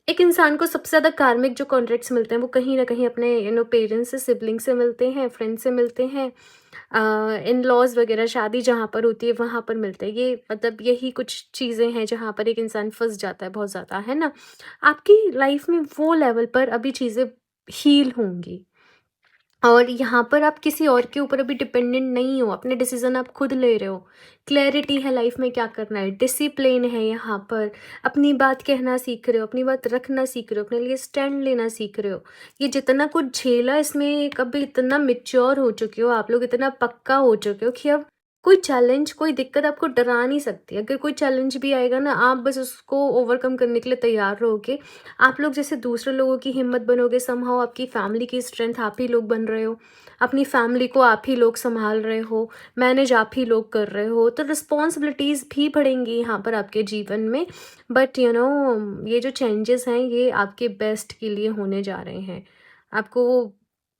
एक इंसान को सबसे ज़्यादा कार्मिक जो कॉन्ट्रैक्ट्स मिलते हैं, वो कहीं ना कहीं अपने पेरेंट्स से, सिबलिंग से मिलते हैं, फ्रेंड से मिलते हैं, इन लॉज वगैरह, शादी जहाँ पर होती है वहाँ पर मिलते हैं। ये मतलब यही कुछ चीज़ें हैं जहाँ पर एक इंसान फंस जाता है बहुत ज़्यादा, है ना। आपकी लाइफ में वो लेवल पर अभी चीज़ें हील होंगी, और यहाँ पर आप किसी और के ऊपर अभी डिपेंडेंट नहीं हो, अपने डिसीजन आप खुद ले रहे हो। क्लैरिटी है लाइफ में क्या करना है, डिसिप्लिन है यहाँ पर। अपनी बात कहना सीख रहे हो, अपनी बात रखना सीख रहे हो, अपने लिए स्टैंड लेना सीख रहे हो। ये जितना कुछ झेला, इसमें कभी इतना मेच्योर हो चुके हो आप लोग, इतना पक्का हो चुके हो कि अब कोई चैलेंज, कोई दिक्कत आपको डरा नहीं सकती। अगर कोई चैलेंज भी आएगा ना, आप बस उसको ओवरकम करने के लिए तैयार रहोगे। आप लोग जैसे दूसरे लोगों की हिम्मत बनोगे, समहाउ आपकी फैमिली की स्ट्रेंथ आप ही लोग बन रहे हो, अपनी फैमिली को आप ही लोग संभाल रहे हो, मैनेज आप ही लोग कर रहे हो, तो रिस्पॉन्सिबिलिटीज़ भी बढ़ेंगी यहाँ पर आपके जीवन में। बट ये जो चेंजेस हैं, ये आपके बेस्ट के लिए होने जा रहे हैं। आपको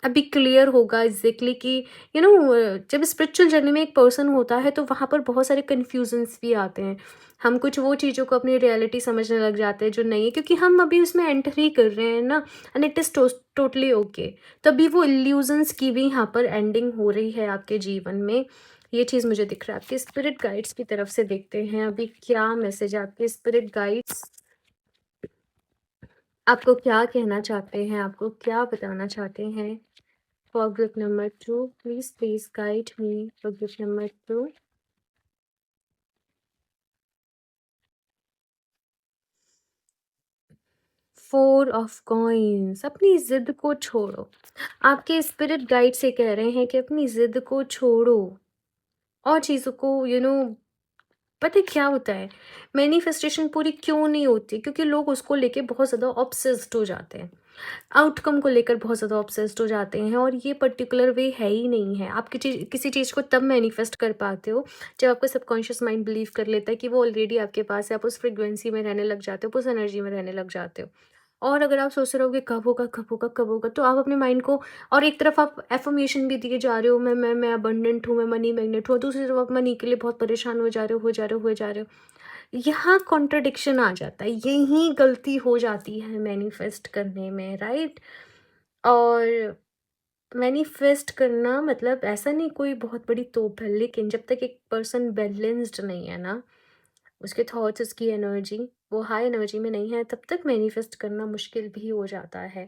अभी क्लियर होगा एग्जैक्टली कि जब स्पिरिचुअल जर्नी में एक पर्सन होता है, तो वहाँ पर बहुत सारे कन्फ्यूजन्स भी आते हैं। हम कुछ वो चीज़ों को अपनी रियलिटी समझने लग जाते हैं जो नहीं है, क्योंकि हम अभी उसमें एंटर ही कर रहे हैं ना, and it is totally okay. तभी वो इल्यूजन्स की भी यहाँ पर एंडिंग हो रही है आपके जीवन में। ये चीज़ मुझे दिख रहा है। आपके स्पिरिट गाइड्स की तरफ से देखते हैं अभी क्या मैसेज है। आपके स्पिरिट गाइड्स आपको क्या कहना चाहते हैं, आपको क्या बताना चाहते हैं। For group number 2 please guide me for group number 2। 4 of coins, अपनी ज़िद को छोड़ो। आपके स्पिरिट गाइड से कह रहे हैं कि अपनी ज़िद को छोड़ो और चीज़ों को पता है क्या होता है, मैनिफेस्टेशन पूरी क्यों नहीं होती? क्योंकि लोग उसको लेके बहुत ज़्यादा ऑब्सेस्ड हो जाते हैं। आउटकम को लेकर बहुत ज़्यादा ऑब्सेस्ड हो जाते हैं और ये पर्टिकुलर वे है ही नहीं है। आप किसी चीज़ को तब मैनिफेस्ट कर पाते हो जब आपका सबकॉन्शियस माइंड बिलीव कर लेता है कि वो ऑलरेडी आपके पास है। आप उस फ्रीक्वेंसी में रहने लग जाते हो, उस एनर्जी में रहने लग जाते हो। और अगर आप सोच रहे हो कि कब होगा, कब होगा, कब होगा, तो आप अपने माइंड को, और एक तरफ आप एफर्मेशन भी दिए जा रहे हो, मैं अबंडेंट हूँ, मैं मनी मैग्नेट हूँ, दूसरी तरफ आप मनी के लिए बहुत परेशान हो जा रहे हो, यहाँ कॉन्ट्रडिक्शन आ जाता है, यही गलती हो जाती है मैनिफेस्ट करने में, राइट? और मैनिफेस्ट करना मतलब ऐसा नहीं कोई बहुत बड़ी तोप है, लेकिन जब तक एक पर्सन बैलेंस्ड नहीं है ना, उसके थॉट्स, उसकी एनर्जी वो हाई एनर्जी में नहीं है, तब तक मैनिफेस्ट करना मुश्किल भी हो जाता है।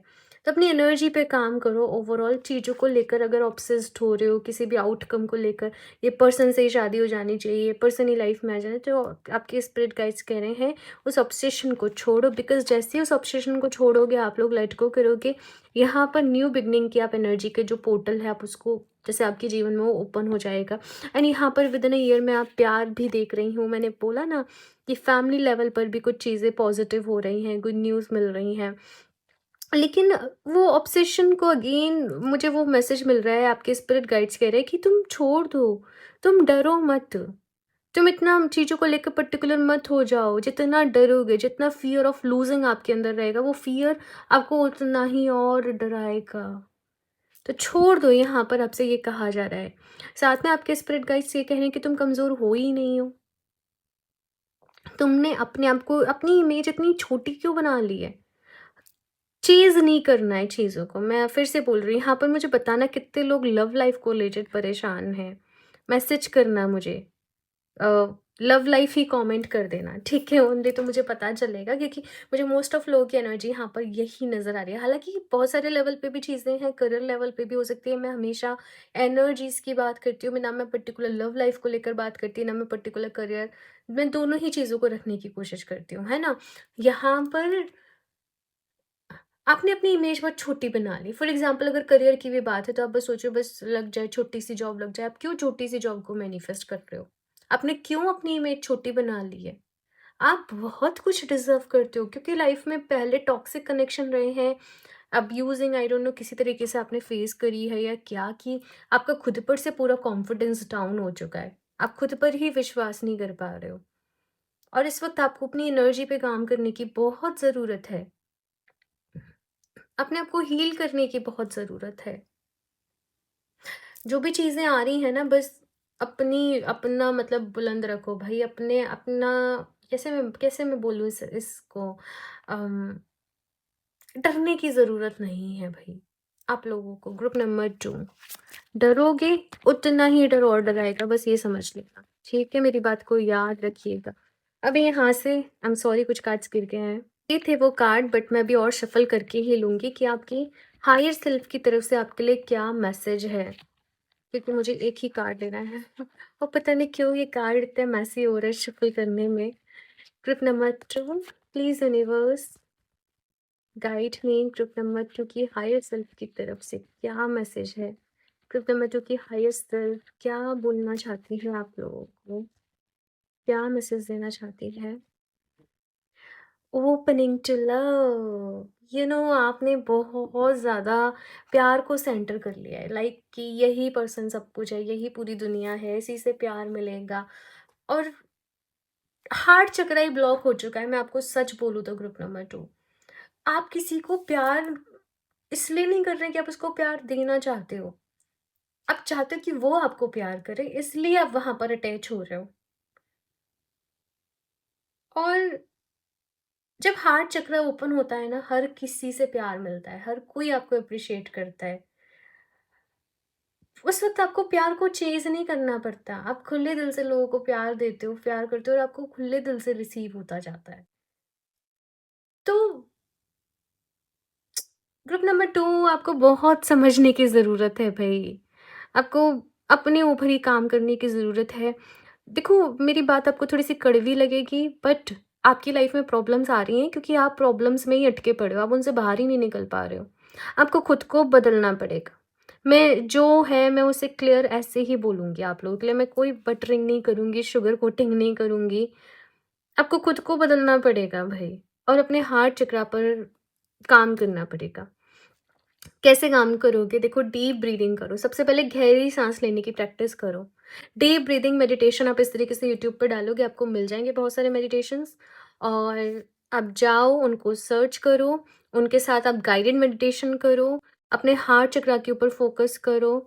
तो अपनी एनर्जी पे काम करो। ओवरऑल चीज़ों को लेकर अगर ऑब्सेस्ड हो रहे हो, किसी भी आउटकम को लेकर, ये पर्सन से ही शादी हो जानी चाहिए, ये पर्सन ही लाइफ में आ जाए, तो आपके स्पिरिट गाइड्स कह रहे हैं उस ऑब्सेशन को छोड़ो। बिकॉज जैसे ही उस ऑब्सेशन को छोड़ोगे, आप लोग लेट गो करोगे, यहाँ पर न्यू बिगनिंग की आप एनर्जी के जो पोर्टल है, आप उसको, जैसे आपके जीवन में वो ओपन हो जाएगा। एंड यहाँ पर विद इन अ ईयर में आप प्यार भी देख रही हूँ। मैंने बोला ना कि फैमिली लेवल पर भी कुछ चीज़ें पॉजिटिव हो रही हैं, गुड न्यूज़ मिल रही हैं। लेकिन वो ऑब्सेशन को अगेन मुझे वो मैसेज मिल रहा है, आपके स्पिरिट गाइड्स कह रहे हैं कि तुम छोड़ दो, तुम डरो मत। तुम इतना चीज़ों को लेकर पर्टिकुलर मत हो जाओ। जितना डरोगे, जितना फ़ियर ऑफ लूज़िंग आपके अंदर रहेगा, वो फ़ियर आपको उतना ही और डराएगा। तो छोड़ दो, यहाँ पर आपसे ये कहा जा रहा है। साथ में आपके स्पिरिट गाइड्स ये कह रहे हैं कि तुम कमज़ोर हो ही नहीं हो। तुमने अपने आप को, अपनी इमेज इतनी छोटी क्यों बना ली है? चेज़ नहीं करना है चीज़ों को। मैं फिर से बोल रही हूँ, यहाँ पर मुझे बताना कितने लोग लव लाइफ़ को रिलेटेड परेशान हैं। मैसेज करना मुझे। लव लाइफ़ ही कमेंट कर देना, ठीक है? ओनली तो मुझे पता चलेगा, क्योंकि मुझे मोस्ट ऑफ लोगों की एनर्जी यहाँ पर यही नज़र आ रही है। हालाँकि बहुत सारे लेवल पे भी चीज़ें हैं, करियर लेवल पे भी हो सकती है। मैं हमेशा एनर्जीज़ की बात करती हूँ। मैं ना मैं पर्टिकुलर लव लाइफ़ को लेकर बात करती हूँ, ना मैं पर्टिकुलर करियर। मैं दोनों ही चीज़ों को रखने की कोशिश करती हूँ, है ना? यहाँ पर आपने अपनी इमेज बहुत छोटी बना ली। फॉर एग्ज़ाम्पल अगर करियर की भी बात है, तो आप बस सोचो बस लग जाए, छोटी-सी जॉब लग जाए। आप क्यों छोटी-सी जॉब को मैनिफेस्ट कर रहे हो? आपने क्यों अपनी इमेज छोटी बना ली है? आप बहुत कुछ डिज़र्व करते हो, क्योंकि लाइफ़ में पहले टॉक्सिक कनेक्शन रहे हैं, अब्यूज़िंग आई डोंट नो किसी तरीके से आपने फेस करी है या क्या, कि आपका खुद पर से पूरा कॉन्फिडेंस डाउन हो चुका है। आप खुद पर ही विश्वास नहीं कर पा रहे हो और इस वक़्त आपको अपनी एनर्जी पे काम करने की बहुत ज़रूरत है। अपने आप को हील करने की बहुत ज़रूरत है। जो भी चीज़ें आ रही हैं ना, बस अपना मतलब बुलंद रखो भाई, अपने अपना, कैसे मैं बोलूँ इसको, अम, डरने की ज़रूरत नहीं है भाई, आप लोगों को। ग्रुप नंबर 2, डरोगे उतना ही डर और डराएगा, बस ये समझ लेना, ठीक है? मेरी बात को याद रखिएगा। अभी यहाँ से आई एम सॉरी, कुछ कार्ड्स गिर गए हैं। ये थे वो कार्ड, बट मैं अभी और शफल करके ही लूँगी कि आपकी हायर सेल्फ की तरफ से आपके लिए क्या मैसेज है। क्योंकि मुझे एक ही कार्ड लेना है और पता नहीं क्यों ये कार्ड इतना मैसी हो रहा है शफल करने में। Group number 2, please universe guide me. Group number 2 की हायर सेल्फ की तरफ से क्या मैसेज है? ग्रुप नंबर 2 की हायर सेल्फ क्या बोलना चाहती है आप लोगों को? क्या मैसेज देना चाहती है? ओपनिंग टू लव, आपने बहुत ज़्यादा प्यार को सेंटर कर लिया है, लाइक कि यही पर्सन सब कुछ है, यही पूरी दुनिया है, इसी से प्यार मिलेगा। और हार्ट चक्र ही ब्लॉक हो चुका है, मैं आपको सच बोलूँ तो। ग्रुप नंबर 2, आप किसी को प्यार इसलिए नहीं कर रहे कि आप उसको प्यार देना चाहते हो। आप चाहते हो कि वो आपको प्यार करे, इसलिए आप वहाँ पर अटैच हो रहे हो। और जब हार्ट चक्र ओपन होता है ना, हर किसी से प्यार मिलता है, हर कोई आपको अप्रिशिएट करता है। उस वक़्त आपको प्यार को चेज़ नहीं करना पड़ता। आप खुले दिल से लोगों को प्यार देते हो, प्यार करते हो और आपको खुले दिल से रिसीव होता जाता है। तो ग्रुप नंबर 2 आपको बहुत समझने की ज़रूरत है भई। आपको अपने ऊपर ही काम करने की ज़रूरत है। देखो, मेरी बात आपको थोड़ी-सी कड़वी लगेगी, बट आपकी लाइफ़ में प्रॉब्लम्स आ रही हैं क्योंकि आप प्रॉब्लम्स में ही अटके पड़े हो, आप उनसे बाहर ही नहीं निकल पा रहे हो। आपको खुद को बदलना पड़ेगा। मैं जो है मैं उसे क्लियर ऐसे ही बोलूँगी आप लोगों के लिए, मैं कोई बटरिंग नहीं करूँगी, शुगर कोटिंग नहीं करूँगी। आपको खुद को बदलना पड़ेगा भई और अपने हार्ट चक्रा पर काम करना पड़ेगा। कैसे काम करोगे? देखो, डीप ब्रीदिंग करो। सबसे पहले गहरी साँस लेने की प्रैक्टिस करो। डीप ब्रीदिंग मेडिटेशन आप इस तरीके से यूट्यूब पे डालोगे, आपको मिल जाएँगे बहुत सारे मेडिटेशंस और आप जाओ, उनको सर्च करो, उनके साथ आप गाइडेड मेडिटेशन करो, अपने हार्ट चक्रा के ऊपर फ़ोकस करो।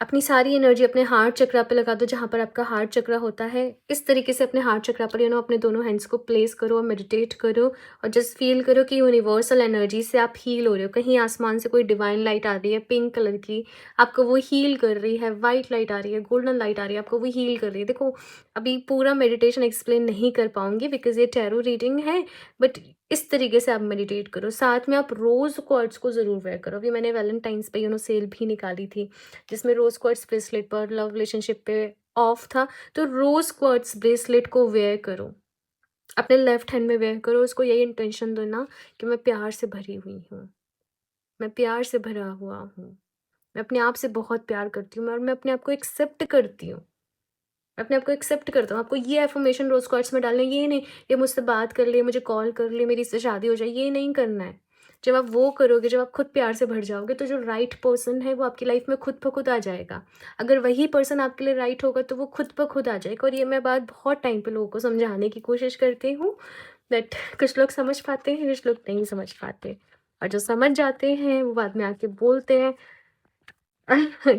अपनी सारी एनर्जी अपने हार्ट चक्रा पे लगा दो, जहाँ पर आपका हार्ट चक्रा होता है। इस तरीके से अपने हार्ट चक्रा पर अपने दोनों हैंड्स को प्लेस करो और मेडिटेट करो और जस्ट फ़ील करो कि यूनिवर्सल एनर्जी से आप हील हो रहे हो। कहीं आसमान से कोई डिवाइन लाइट आ रही है पिंक कलर की, आपको वो हील कर रही है, व्हाइट लाइट आ रही है, गोल्डन लाइट आ रही है, आपको वो हील कर रही है। देखो, अभी पूरा मेडिटेशन एक्सप्लेन नहीं कर पाऊँगी बिकॉज़ ये टैरो रीडिंग है, बट इस तरीके से आप मेडिटेट करो। साथ में आप रोज़ क्वार्ट्ज़ को ज़रूर वेयर करो। अभी मैंने वैलेंटाइन्स पे सेल भी निकाली थी, जिसमें रोज़ क्वार्ट्ज़ ब्रेसलेट पर लव रिलेशनशिप पे ऑफ था, तो रोज़ क्वार्ट्ज़ ब्रेसलेट को वेयर करो। अपने लेफ्ट हैंड में वेयर करो, उसको यही इंटेंशन देना कि मैं प्यार से भरी हुई हूँ, मैं प्यार से भरा हुआ हूँ, मैं अपने आप से बहुत प्यार करती हूँ और मैं अपने आप को एक्सेप्ट करती हूँ। मैं अपने आप को एक्सेप्ट करता हूँ। आपको ये अफ़र्मेशन रोज़ क्वार्ट्ज़ में डालना है, ये नहीं, ये मुझसे बात कर ले, मुझे कॉल कर ले, मेरी इससे शादी हो जाए, ये नहीं करना है। जब आप वो करोगे, जब आप खुद प्यार से भर जाओगे, तो जो राइट पर्सन है, वो आपकी लाइफ़ में खुद ब खुद आ जाएगा। अगर वही पर्सन आपके लिए राइट होगा, तो वो खुद ब खुद आ जाएगा और ये मैं बात बहुत टाइम पे लोगों को समझाने की कोशिश करती हूँ, बट कुछ लोग समझ पाते हैं, कुछ लोग नहीं समझ पाते और जो समझ जाते हैं, वो बाद में आके बोलते हैं।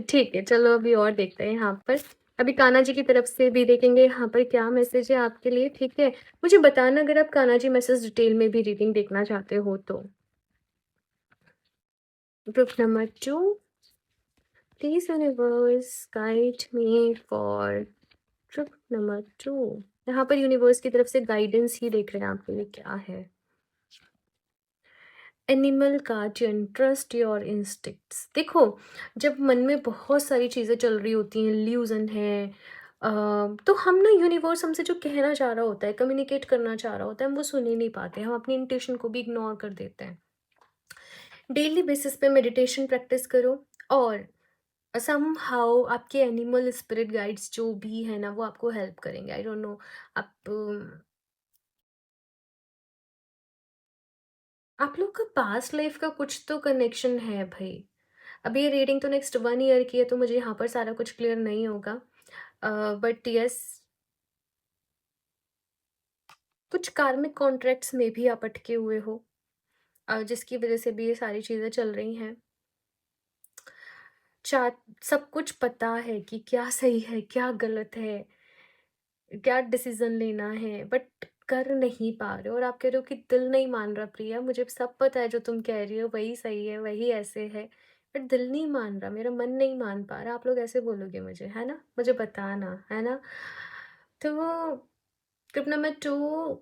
ठीक है, चलो अभी और देखते हैं यहाँ पर। अभी कान्हा जी की तरफ से भी देखेंगे यहाँ पर क्या मैसेज है आपके लिए, ठीक है? मुझे बताना अगर आप कान्हा जी मैसेज डिटेल में भी रीडिंग देखना चाहते हो तो। Group number 2, please universe guide me for group number 2। यहाँ पर यूनिवर्स की तरफ से गाइडेंस ही देख रहे हैं आपके लिए क्या है। Animal guardian, trust your instincts. देखो, जब मन में बहुत सारी चीज़ें चल रही होती हैं, इल्यूज़न है, तो हम ना, यूनिवर्स हमसे जो कहना चाह रहा होता है, कम्युनिकेट करना चाह रहा होता है, हम वो सुन ही नहीं पाते, हम अपनी इंट्यूशन को भी इग्नोर कर देते हैं। डेली बेसिस पे मेडिटेशन प्रैक्टिस करो और समहाउ आपके एनिमल स्पिरिट गाइड्स जो भी है ना, वो आपको हेल्प करेंगे। आई डोंट नो, आप लोग का पास्ट लाइफ का कुछ तो कनेक्शन है भाई। अभी ये रीडिंग तो नेक्स्ट 1 ईयर की है, तो मुझे यहाँ पर सारा कुछ क्लियर नहीं होगा। बट यस, कुछ कार्मिक कॉन्ट्रैक्ट्स में भी आप अटके हुए हो, जिसकी वजह से भी ये सारी चीज़ें चल रही हैं। चा सब कुछ पता है कि क्या सही है, क्या गलत है, क्या डिसीज़न लेना है, बट कर नहीं पा रहे हो और आप कह रहे हो कि दिल नहीं मान रहा प्रिया, मुझे सब पता है जो तुम कह रही हो, वही सही है, वही ऐसे है, बट दिल नहीं मान रहा, मेरा मन नहीं मान पा रहा। आप लोग ऐसे बोलोगे मुझे, है ना? मुझे बताना, है ना? तो टिप नंबर 2,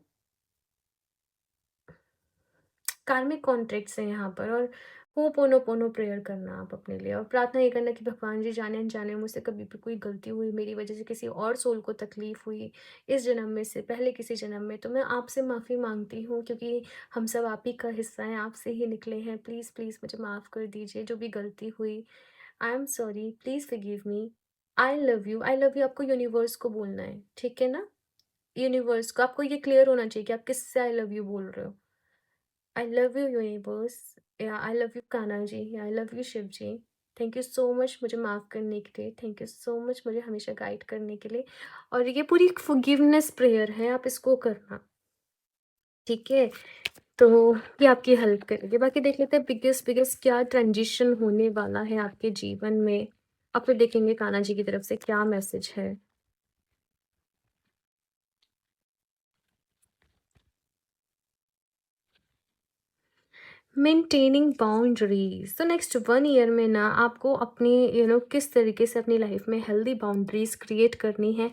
कार्मिक कॉन्ट्रैक्ट्स हैं यहाँ पर और होपोनोपोनो प्रेयर करना आप अपने लिए और प्रार्थना ये करना कि भगवान जी, जाने अनजाने मुझसे कभी भी कोई गलती हुई, मेरी वजह से किसी और सोल को तकलीफ हुई इस जन्म में से पहले किसी जन्म में, तो मैं आपसे माफ़ी मांगती हूँ क्योंकि हम सब आप ही का हिस्सा हैं, आपसे ही निकले हैं। प्लीज़ प्लीज़ मुझे माफ़ कर दीजिए जो भी गलती हुई। I am sorry, please forgive me. I love you, I love you आपको यूनिवर्स को बोलना है, ठीक है ना? यूनिवर्स को आपको ये क्लियर होना चाहिए कि आप किससे आई लव यू बोल रहे हो। I love you यूनिवर्स, या I love you Kanha ji, या I love you Shiv ji. Thank you so much मुझे माफ़ करने के लिए, थैंक यू सो मच मुझे हमेशा गाइड करने के लिए। और ये पूरी एक फॉरगिवनेस प्रेयर है, आप इसको करना, ठीक है? तो ये आपकी हेल्प करेगी। बाकी देख लेते हैं बिगेस्ट बिगेस्ट क्या ट्रांजिशन होने वाला है आपके जीवन में। और फिर देखेंगे कान्हा जी की तरफ से क्या मैसेज है। Maintaining boundaries. तो नेक्स्ट 1 ईयर में ना आपको अपनी किस तरीके से अपनी लाइफ में हेल्दी बाउंड्रीज क्रिएट करनी है,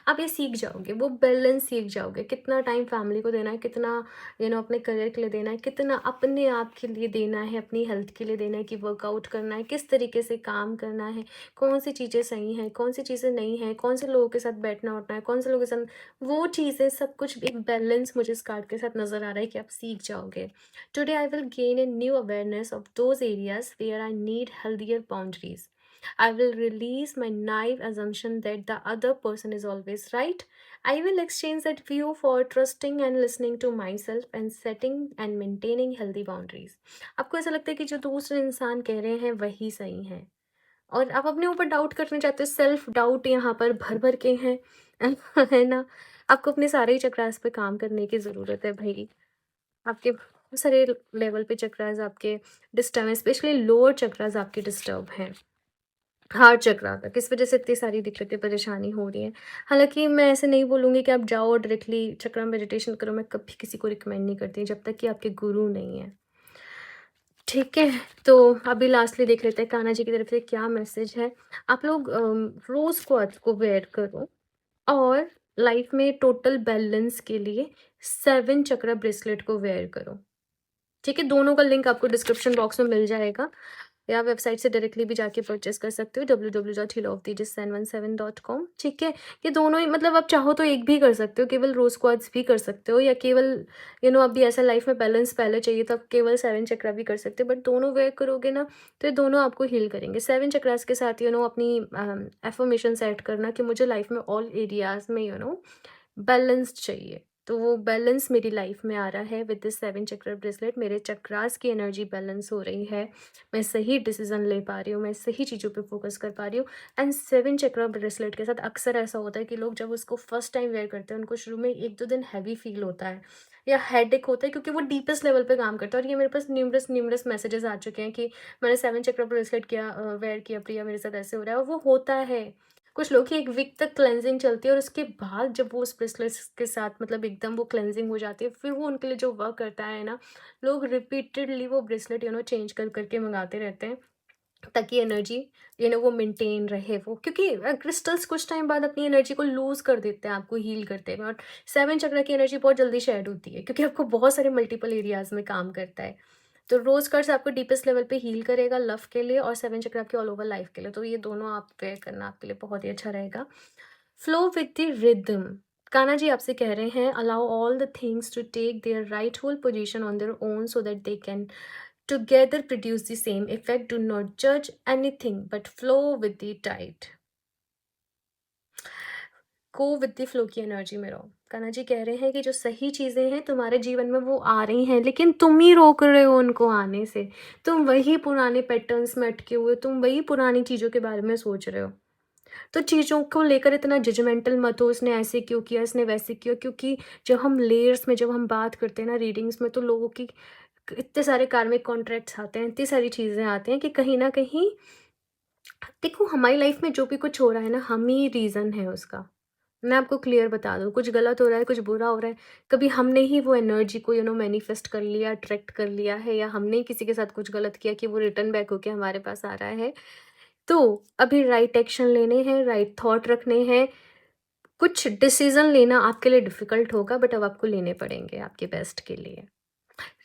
आप ये सीख जाओगे, वो बैलेंस सीख जाओगे, कितना टाइम फैमिली को देना है, कितना अपने करियर के लिए देना है, कितना अपने आप के लिए देना है, अपनी हेल्थ के लिए देना है, कि वर्कआउट करना है, किस तरीके से काम करना है, कौन सी चीज़ें सही हैं, कौन सी चीज़ें नहीं हैं, कौन से लोगों के साथ बैठना उठना है, कौन से लोगों के साथ, वो चीज़ें सब कुछ एक बैलेंस मुझे इस कार्ड के साथ नज़र आ रहा है कि आप सीख जाओगे। Today, I will gain a new awareness of those areas where I need healthier boundaries. I will release my naive assumption that the other person is always right. I will exchange that view for trusting and listening to myself and setting and maintaining healthy boundaries. आपको ऐसा लगता है कि जो दूसरे इंसान कह रहे हैं वही सही है, और आप अपने ऊपर डाउट करना चाहते हो, सेल्फ डाउट यहाँ पर भर भर के हैं है ना। आपको अपने सारे ही चक्रास पे काम करने की ज़रूरत है भाई। आपके बहुत सारे लेवल पे चक्रास आपके डिस्टर्ब हैं, स्पेशली लोअर चक्रास आपके डिस्टर्ब हैं। हार्ट चक्रा का किस वजह से इतनी सारी दिक्कतें परेशानी हो रही है। हालांकि मैं ऐसे नहीं बोलूँगी कि आप जाओ और डायरेक्टली चक्रा मेडिटेशन करो, मैं कभी किसी को रिकमेंड नहीं करती जब तक कि आपके गुरु नहीं है। ठीक है, तो अभी लास्टली देख लेते हैं कान्हा जी की तरफ से क्या मैसेज है। आप लोग रोज क्वार्ट्ज को वेयर करो, और लाइफ में टोटल बैलेंस के लिए 7 चक्रा ब्रेसलेट को वेयर करो। ठीक है, दोनों का लिंक आपको डिस्क्रिप्शन बॉक्स में मिल जाएगा, या वेबसाइट से डायरेक्टली भी जाके परचेस कर सकते हो www.healofthegeus717.com। ठीक है, ये दोनों ही, मतलब आप चाहो तो एक भी कर सकते हो, केवल रोज क्वार्ट्ज भी कर सकते हो, या केवल अभी ऐसा लाइफ में बैलेंस पहले चाहिए तो आप केवल 7 चक्रा भी कर सकते हो, बट दोनों वेयर करोगे ना तो ये दोनों आपको हील करेंगे। 7 चक्रास के साथ अपनी एफर्मेशन सेट करना कि मुझे लाइफ में ऑल एरियाज में बैलेंस चाहिए। तो वो बैलेंस मेरी लाइफ में आ रहा है विद दिस 7 चक्र ब्रेसलेट। मेरे चक्रास की एनर्जी बैलेंस हो रही है, मैं सही डिसीजन ले पा रही हूँ, मैं सही चीज़ों पे फोकस कर पा रही हूँ। एंड 7 चक्र ब्रेसलेट के साथ अक्सर ऐसा होता है कि लोग जब उसको फर्स्ट टाइम वेयर करते हैं उनको शुरू में 1-2 दिन हैवी फील होता है या हेडेक होता है, क्योंकि वो डीपेस्ट लेवल पे काम करता है। और ये मेरे पास न्यूमरस मैसेजेस आ चुके हैं कि मैंने 7 चक्र ब्रेसलेट किया, वेयर किया, प्रिया मेरे साथ ऐसे हो रहा है, और वो होता है। कुछ लोग की 1 वीक तक क्लेंजिंग चलती है, और उसके बाद जब वो उस ब्रेसलेट्स के साथ मतलब एकदम वो क्लेंजिंग हो जाती है, फिर वो उनके लिए जो वर्क करता है ना, लोग रिपीटेडली वो ब्रेसलेट चेंज कर करके मंगाते रहते हैं, ताकि एनर्जी वो मेंटेन रहे वो, क्योंकि क्रिस्टल्स कुछ टाइम बाद अपनी एनर्जी को लूज कर देते हैं आपको हील करते हुए। और 7 चक्र की एनर्जी बहुत जल्दी शेड होती है, क्योंकि आपको बहुत सारे मल्टीपल एरियाज में काम करता है। तो रोज कर्स आपको डीपेस्ट लेवल पे हील करेगा लव के लिए, और 7 चक्र आपके ऑल ओवर लाइफ के लिए। तो ये दोनों आप वेयर करना आपके लिए बहुत ही अच्छा रहेगा। Flow with the rhythm. Kanha ji आपसे कह रहे हैं, allow all the things to take their rightful position on their own so that they can together produce the same effect. Do not judge anything but flow with the tide. Go with the flow की energy में रहो। कान्हा जी कह रहे हैं कि जो सही चीज़ें हैं तुम्हारे जीवन में वो आ रही हैं, लेकिन तुम ही रोक रहे हो उनको आने से। तुम वही पुराने पैटर्न्स में अटके हुए, तुम वही पुरानी चीज़ों के बारे में सोच रहे हो। तो चीज़ों को लेकर इतना जजमेंटल मत हो, इसने ऐसे क्यों किया, इसने वैसे क्यों, क्योंकि जब हम लेयर्स में जब हम बात करते हैं ना रीडिंग्स में, तो लोगों की इतने सारे कार्मिक कॉन्ट्रैक्ट्स आते हैं, इतनी सारी चीज़ें आती हैं कि कहीं न कहीं देखो हमारी लाइफ में जो भी कुछ हो रहा है ना, हम ही रीज़न है उसका। मैं आपको क्लियर बता दूँ, कुछ गलत हो रहा है, कुछ बुरा हो रहा है, कभी हमने ही वो एनर्जी को मैनिफेस्ट कर लिया, अट्रैक्ट कर लिया है, या हमने ही किसी के साथ कुछ गलत किया कि वो रिटर्न बैक होके हमारे पास आ रहा है। तो अभी राइट एक्शन लेने हैं, राइट थॉट रखने हैं। कुछ डिसीज़न लेना आपके लिए डिफ़िकल्ट होगा, बट अब आपको लेने पड़ेंगे आपके बेस्ट के लिए।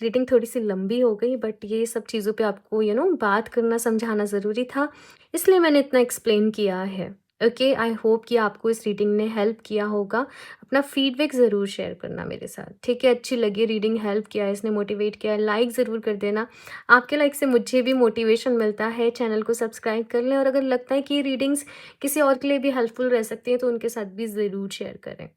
रीडिंग थोड़ी-सी लंबी हो गई, बट ये सब चीज़ों पे आपको बात करना, समझाना ज़रूरी था, इसलिए मैंने इतना एक्सप्लेन किया है। ओके, आई होप कि आपको इस रीडिंग ने हेल्प किया होगा। अपना फीडबैक ज़रूर शेयर करना मेरे साथ, ठीक है? अच्छी लगी रीडिंग, हेल्प किया है, इसने मोटिवेट किया है, लाइक ज़रूर कर देना। आपके लाइक से मुझे भी मोटिवेशन मिलता है। चैनल को सब्सक्राइब कर लें, और अगर लगता है कि ये रीडिंग्स किसी और के लिए भी हेल्पफुल रह सकती हैं, तो उनके साथ भी ज़रूर शेयर करें।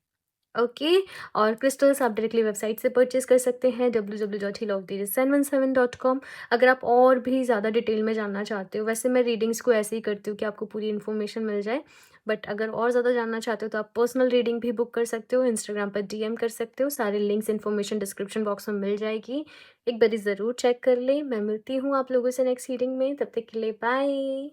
ओके, और क्रिस्टल्स आप डायरेक्टली वेबसाइट से परचेज कर सकते हैं www.healofthegeus717.com। अगर आप और भी ज़्यादा डिटेल में जानना चाहते हो, वैसे मैं रीडिंग्स को ऐसे ही करती हूँ कि आपको पूरी इन्फॉर्मेशन मिल जाए, बट अगर और ज़्यादा जानना चाहते हो तो आप पर्सनल रीडिंग भी बुक कर सकते हो, इंस्टाग्राम पर डीएम कर सकते हो। सारे लिंक्स इन्फॉर्मेशन डिस्क्रिप्शन बॉक्स में मिल जाएगी, एक बारी ज़रूर चेक कर लें। मैं मिलती हूँ आप लोगों से नेक्स्ट रीडिंग में, तब तक के लिए बाय।